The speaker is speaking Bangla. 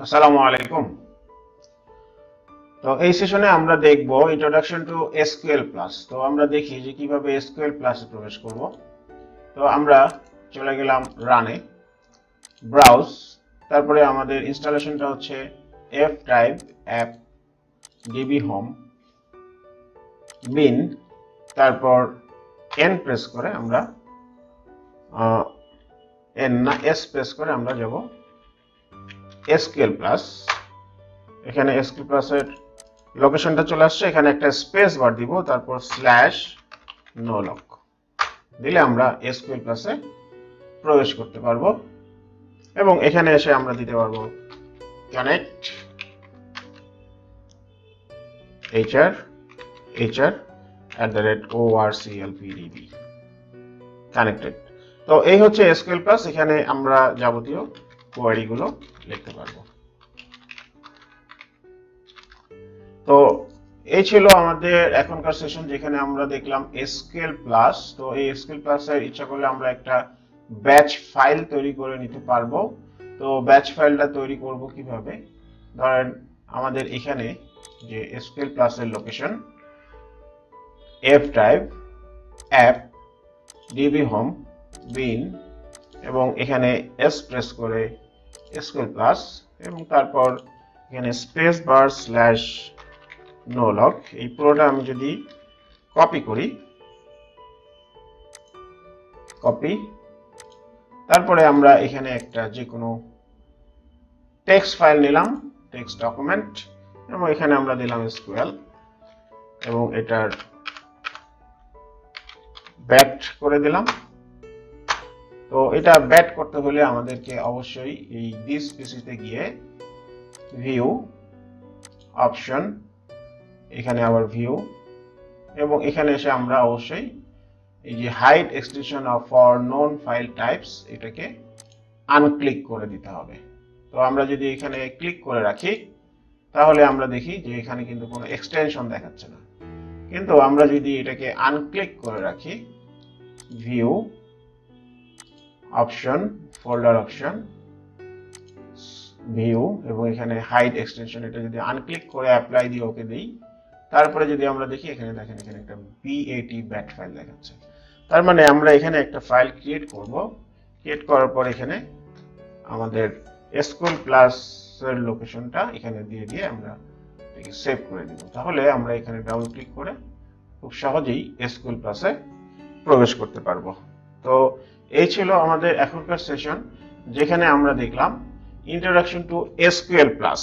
আসসালামু আলাইকুম। তো এই সেশনে আমরা দেখব ইন্ট্রোডাকশন টু এসকিউএল প্লাস। তো আমরা দেখি যে কিভাবে এসকিউএল প্লাসে প্রবেশ করব। তো আমরা চলে গেলাম রানে, ব্রাউজ, তারপরে আমাদের ইনস্টলেশনটা হচ্ছে F drive app DB home bin, তারপর এন প্রেস করে আমরা এন না এস প্রেস করে আমরা যাব এসকিউএল প্লাস। এখানে এসকিউএল প্লাসের লোকেশনটা চলে আসছে, এখানে একটা স্পেস বার দিব, তারপর স্ল্যাশ নো লক দিলে আমরা এসকিউএল প্লাসে প্রবেশ করতে পারবো এবং এখানে এসে আমরা দিতে পারবো কানেক্ট hr@orclpdb কানেক্টেড। তো এই হচ্ছে এসকিউএল প্লাস, এখানে আমরা যাবতীয় কোয়েরি গুলো লিখতে পারবো। তো এই ছিল আমাদের এখনকার সেশন, যেখানে আমরা দেখলাম এসকিউএল প্লাস। তো এই এসকিউএল প্লাসের ইচ্ছা করলে আমরা একটা ব্যাচ ফাইল তৈরি করে নিতে পারবো। তো ব্যাচ ফাইলটা তৈরি করব কিভাবে? ধরেন আমাদের এখানে যে এসকিউএল প্লাসের location F drive app DB home bin এবং এখানে এস প্রেস করে এসকিউএল প্লাস এবং তারপর এখানে space bar slash no log. এই পুরোটা আমি যদি কপি করি, কপি, তারপরে আমরা এখানে একটা যে কোনো টেক্সট ফাইল নিলাম, টেক্সট ডকুমেন্ট, এবং এখানে আমরা দিলাম এসকিউএল এবং এটার ব্যাট করে দিলাম। তো এটা ব্যাট করতে হলে আমাদেরকে অবশ্যই এই দিস পিসিতে গিয়ে ভিউ অপশন, এখানে আবার ভিউ, এবং এখানে এসে আমরা অবশ্যই এই যে hide extension of for non file types এটাকে আনক্লিক করে দিতে হবে। তো আমরা যদি এখানে ক্লিক করে রাখি তাহলে আমরা দেখি যে এখানে কিন্তু কোনো এক্সটেনশন দেখাচ্ছে না, কিন্তু আমরা যদি এটাকে আনক্লিক করে রাখি view option, folder option, view এবং এখানে হাইড এক্সটেনশন, এটা যদি আনক্লিক করে অ্যাপ্লাই দিয়ে ওকে দিই, তারপরে যদি আমরা দেখি এখানে দেখেন এখানে একটা ব্যাট ফাইল দেখাচ্ছে। তার মানে আমরা এখানে একটা ফাইল ক্রিয়েট করব, ক্রিয়েট করার পর এখানে আমাদের এসকিউএল প্লাস এর লোকেশনটা এখানে দিয়ে দিয়ে আমরা এটাকে সেভ করে দিব। তাহলে আমরা এখানে ডাবল ক্লিক করে খুব সহজেই এসকিউএল প্লাসে প্রবেশ করতে পারবো। তো এই ছিল আমাদের এখনকার সেশন, যেখানে আমরা দেখলাম ইন্ট্রোডাকশন টু এসকিউএল প্লাস।